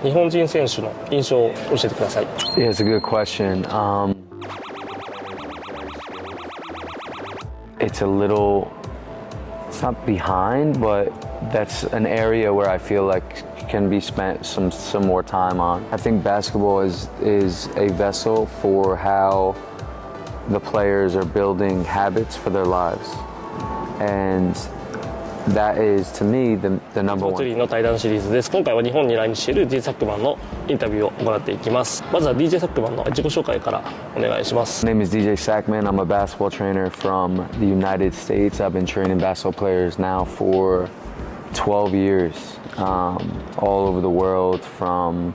日本人選手の印象を教えてください。Yeah, it's a good question. It's a little, it's not behind, but that's an area where I feel like can be spent some more time on. I think basketball is a vessel for how the players are building habits for their lives, and that is to me the number one. Factory の対談シリーズです。今回は日本に来日している DJ サックマンのインタビューを行っていきます。まずは DJ サックマンの自己紹介からお願いします。My name is DJ Sackmann. I'm a basketball trainer from the United States. I've been training basketball players now for 12 years, all over the world, from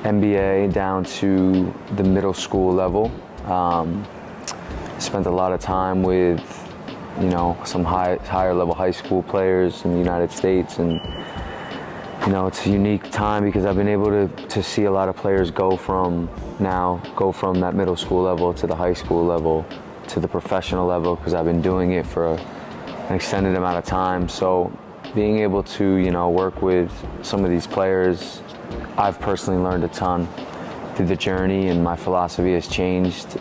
NBA down to the middle school level. Spent a lot of time with, you know, some higher level high school players in the United States, and you know, it's a unique time because I've been able to see a lot of players go from that middle school level to the high school level to the professional level, because I've been doing it for an extended amount of time. So being able to, you know, work with some of these players, I've personally learned a ton through the journey, and my philosophy has changed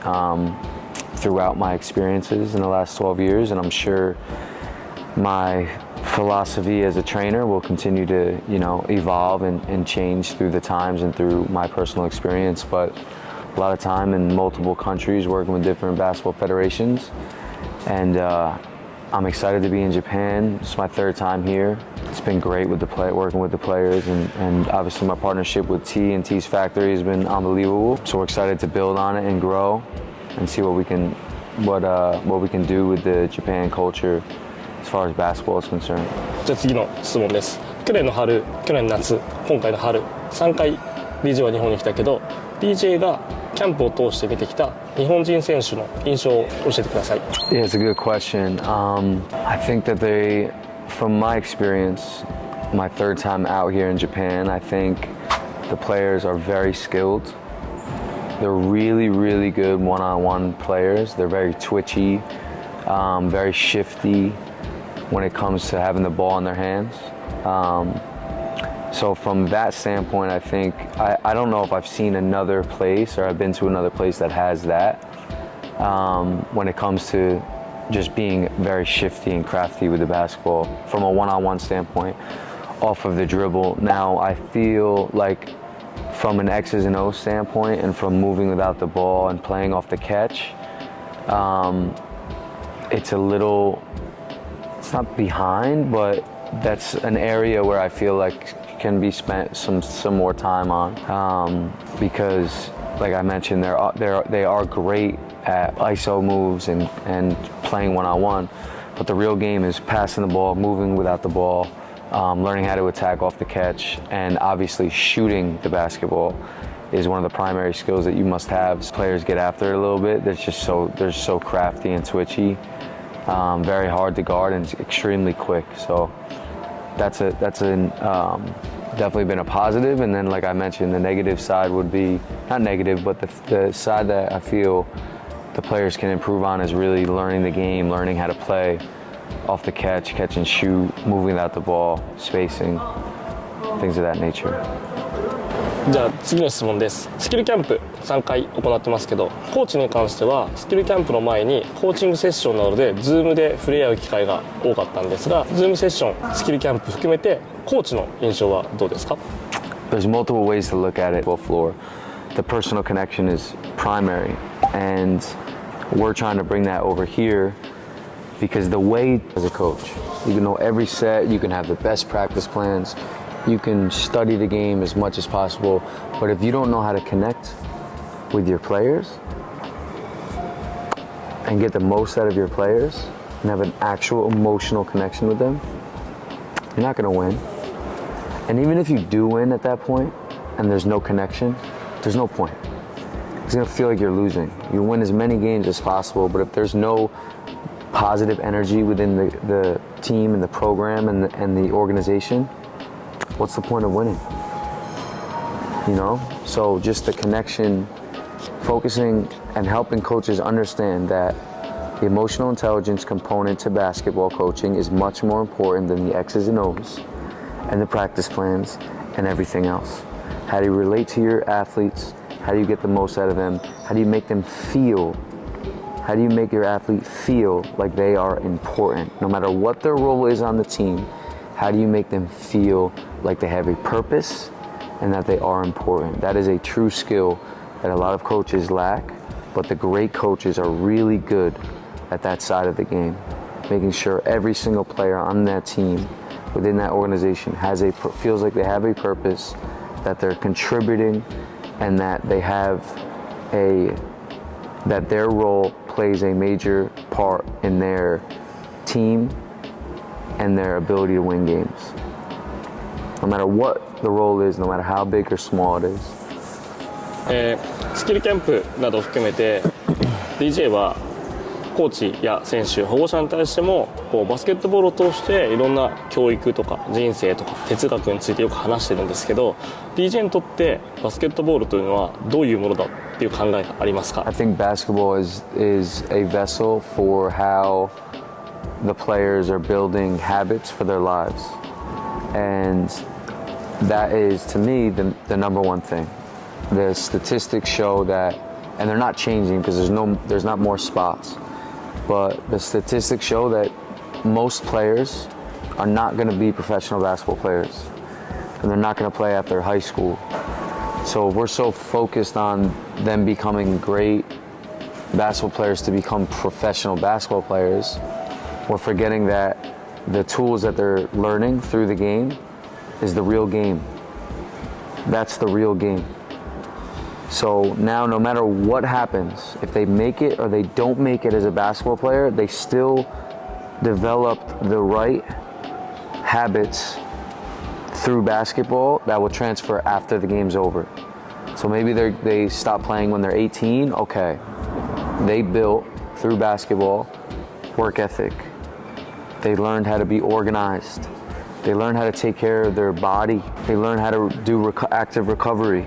throughout my experiences in the last 12 years, and I'm sure my philosophy as a trainer will continue to, you know, evolve and change through the times and through my personal experience. But a lot of time in multiple countries working with different basketball federations, and I'm excited to be in Japan. It's my third time here. It's been great with working with the players, and obviously my partnership with T and T's Factory has been unbelievable. So we're excited to build on it and grow and see what we can do with the Japan culture as far as basketball is concerned. じゃあ次の質問です。去年の春、去年の夏、今回の春、3回 DJ は日本に来たけど、DJ がキャンプを通して見てきた日本人選手の印象を教えてください。Yeah, it's a good question. I think that from my experience, my third time out here in Japan, I think the players are very skilled. They're really, really good one-on-one players. They're very twitchy, very shifty when it comes to having the ball in their hands. So from that standpoint, I think, I don't know if I've seen another place or I've been to another place that has that when it comes to just being very shifty and crafty with the basketball from a one-on-one standpoint off of the dribble. Now, I feel like from an X's and O's standpoint and from moving without the ball and playing off the catch, it's not behind, but that's an area where I feel like can be spent some more time on, because like I mentioned, they are great at ISO moves and playing one-on-one, but the real game is passing the ball, moving without the ball, learning how to attack off the catch, and obviously shooting the basketball is one of the primary skills that you must have. Players get after it a little bit. They're so crafty and twitchy, very hard to guard, and extremely quick. So that's definitely been a positive. And then, like I mentioned, the negative side would be not negative, but the side that I feel the players can improve on is really learning the game, learning how to play off the catch and shoot, moving without the ball, spacing, things of that nature. じゃあ次の質問です。スキルキャンプ3回行ってますけど、コーチに関してはスキルキャンプの前にコーチングセッションなどで Zoom で触れ合う機会が多かったんですが、Zoom セッション、スキルキャンプ含めてコーチの印象はどうですか？ There's multiple ways to look at it. Floor, the personal connection is primary, and we're trying to bring that over here because the way as a coach, you can know every set, you can have the best practice plans. You can study the game as much as possible, but if you don't know how to connect with your players and get the most out of your players and have an actual emotional connection with them, you're not going to win. And even if you do win at that point and there's no connection, there's no point. It's going to feel like you're losing. You win as many games as possible, but if there's no positive energy within the team and the program and the organization, what's the point of winning? You know? So just the connection, focusing and helping coaches understand that the emotional intelligence component to basketball coaching is much more important than the X's and O's and the practice plans and everything else. How do you relate to your athletes? How do you get the most out of them? How do you make them feel? How do you make your athlete feel like they are important? No matter what their role is on the team, how do you make them feel like they have a purpose and that they are important? That is a true skill that a lot of coaches lack, but the great coaches are really good at that side of the game, making sure every single player on that team, within that organization, feels like they have a purpose, that they're contributing, and that they have that their role plays a major part in their team and their ability to win games. No matter what the role is, no matter how big or small it is. スキルキャンプなどを含めて DJ はコーチや選手、保護者に対してもバスケットボールを通していろんな教育とか人生とか哲学についてよく話してるんですけど、 DJ にとってバスケットボールというのはどういうものだっていう考えがありますか？ I think basketball is a vessel for how the players are building habits for their lives, and that is to me the number one thing. The statistics show that, and they're not changing because there's not more spots, but the statistics show that most players are not going to be professional basketball players, and they're not going to play after high school. So we're so focused on them becoming great basketball players to become professional basketball players, we're forgetting that the tools that they're learning through the game is the real game. That's the real game. So now, no matter what happens, if they make it or they don't make it as a basketball player, they still developed the right habits through basketball that will transfer after the game's over. So maybe they stop playing when they're 18. Okay, they built through basketball work ethic. They learned how to be organized. They learned how to take care of their body. They learned how to do active recovery.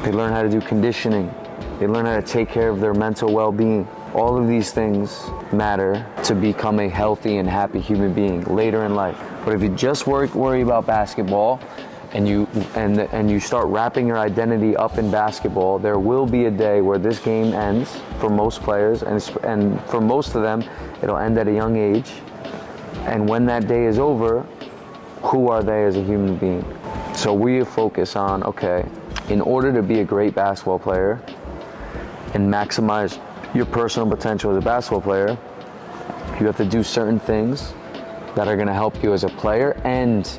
They learn how to do conditioning. They learn how to take care of their mental well-being. All of these things matter to become a healthy and happy human being later in life. But if you just worry about basketball and you start wrapping your identity up in basketball, there will be a day where this game ends for most players, and for most of them, it'll end at a young age. And when that day is over, who are they as a human being? So we focus on, okay, in order to be a great basketball player and maximize your personal potential as a basketball player, you have to do certain things that are going to help you as a player and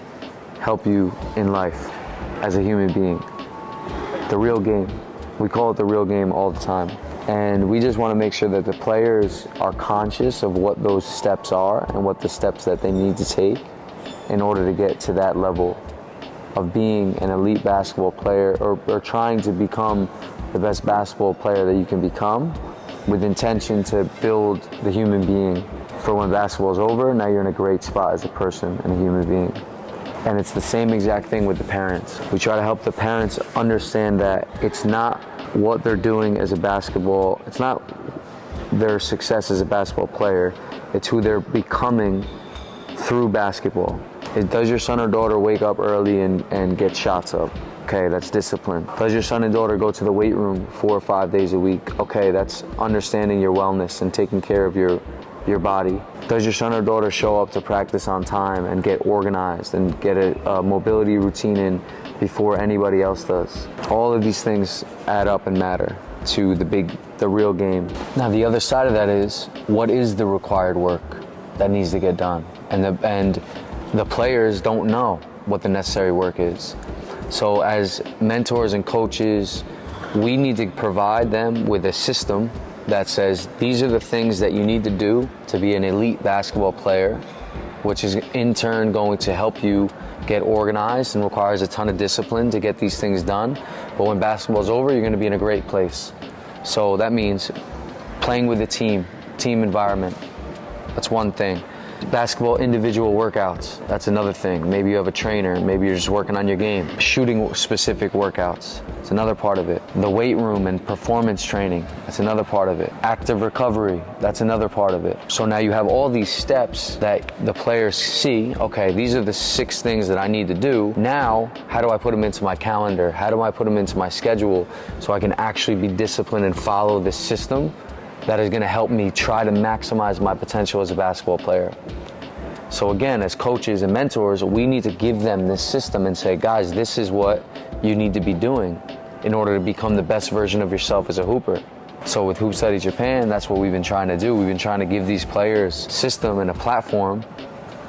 help you in life as a human being. The real game. We call it the real game all the time. And we just want to make sure that the players are conscious of what those steps are and what the steps that they need to take in order to get to that level of being an elite basketball player, or trying to become the best basketball player that you can become, with intention to build the human being for when basketball is over. Now you're in a great spot as a person and a human being. And it's the same exact thing with the parents. We try to help the parents understand that it's not what they're doing as a basketball, it's not their success as a basketball player, it's who they're becoming through basketball. Does your son or daughter wake up early and get shots up? Okay, that's discipline. Does your son and daughter go to the weight room 4 or 5 days a week? Okay, that's understanding your wellness and taking care of your body. Does your son or daughter show up to practice on time and get organized and get a mobility routine in before anybody else does? All of these things add up and matter to the real game. Now the other side of that is, what is the required work that needs to get done? And the players don't know what the necessary work is. So as mentors and coaches, we need to provide them with a system that says these are the things that you need to do to be an elite basketball player, which is in turn going to help you get organized and requires a ton of discipline to get these things done. But when basketball's over, you're going to be in a great place. So that means playing with a team environment. That's one thing. Basketball individual workouts, that's another thing. Maybe you have a trainer, maybe you're just working on your game. Shooting specific workouts, it's another part of it. The weight room and performance training, that's another part of it. Active recovery, that's another part of it. So now you have all these steps that the players see, okay, these are the 6 things that I need to do. Now, how do I put them into my calendar? How do I put them into my schedule so I can actually be disciplined and follow this system that is going to help me try to maximize my potential as a basketball player? So again, as coaches and mentors, we need to give them this system and say, guys, this is what you need to be doing in order to become the best version of yourself as a hooper. So with Hoop Study Japan, that's what we've been trying to do. We've been trying to give these players a system and a platform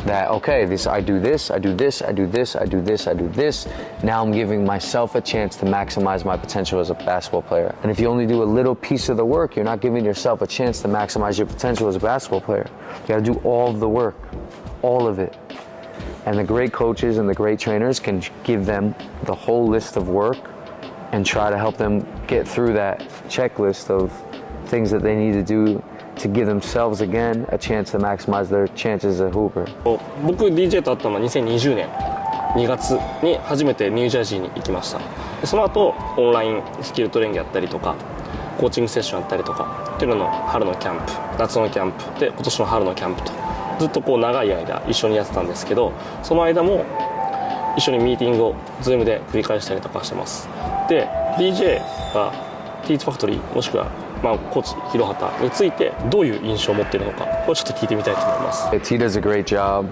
that, okay, I do this, I do this, I do this, I do this, I do this. Now I'm giving myself a chance to maximize my potential as a basketball player. And if you only do a little piece of the work, you're not giving yourself a chance to maximize your potential as a basketball player. You gotta do all of the work, all of it. And the great coaches and the great trainers can give them the whole list of work and try to help them get through that checklist of things that they need to do to give themselves again a chance to maximize their chances as a hooper. 僕 DJ と会ったのは2020年2月に初めてニュージャージーに行きました。でその後オンラインスキルトレーニングやったりとかコーチングセッションやったりとかっていうのの春のキャンプ、夏のキャンプで今年の春のキャンプとずっとこう長い間一緒にやってたんですけど、その間も一緒にミーティングを Zoom で繰り返したりとかしてます。で DJ が Teach Factory もしくはコーチ廣畑についてどういう印象を持っているのかをちょっと聞いてみたいと思います。He does a great job.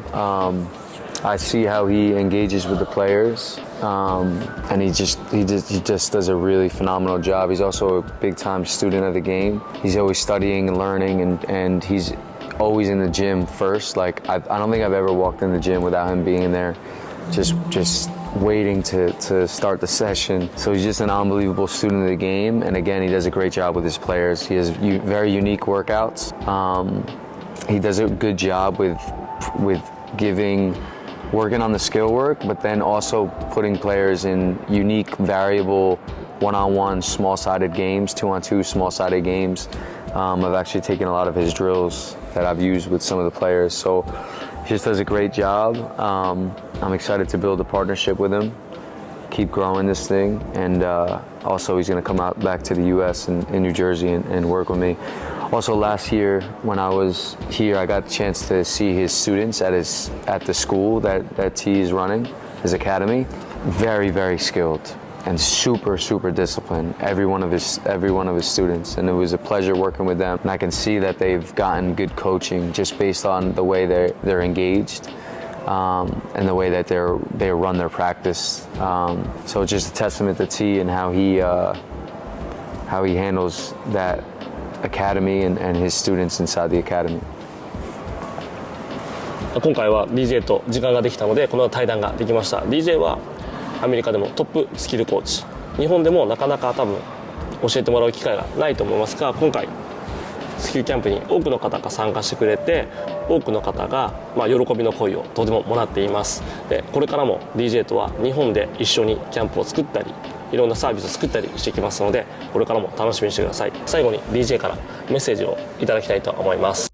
I see how he engages with the players, and he just does a really phenomenal job. He's also a big time student of the game. He's always studying and learning, and he's always in the gym first. Like I don't think I've ever walked in the gym without him being in there, just waiting to start the session. So he's just an unbelievable student of the game, and again, he does a great job with his players. He has very unique workouts. He does a good job with working on the skill work, but then also putting players in unique, variable, one-on-one, small-sided games, two-on-two, small-sided games. I've actually taken a lot of his drills that I've used with some of the players. So he just does a great job. I'm excited to build a partnership with him, keep growing this thing, and also he's going to come out back to the U.S. in New Jersey and work with me. Also last year when I was here, I got the chance to see his students at the school that T is running, his academy. Very, very skilled and super disciplined, every one of his students, and it was a pleasure working with them. And I can see that they've gotten good coaching just based on the way they're engaged, and the way that they run their practice. So it's just a testament to T and how he handles that academy and his students inside the academy. 今回は DJ と時間ができたのでこの対談ができました。 DJ はアメリカでもトップスキルコーチ、日本でもなかなか多分教えてもらう機会がないと思いますが、今回スキルキャンプに多くの方が参加してくれて、多くの方が喜びの声をとてももらっています。でこれからも DJ とは日本で一緒にキャンプを作ったりいろんなサービスを作ったりしていきますので、これからも楽しみにしてください。最後に DJ からメッセージをいただきたいと思います。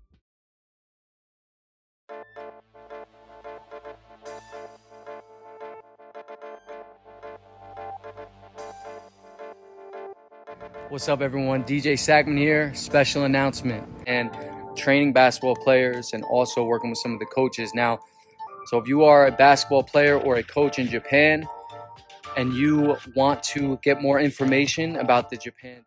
What's up, everyone? DJ Sackmann here. Special announcement and training basketball players and also working with some of the coaches now. So if you are a basketball player or a coach in Japan and you want to get more information about the Japan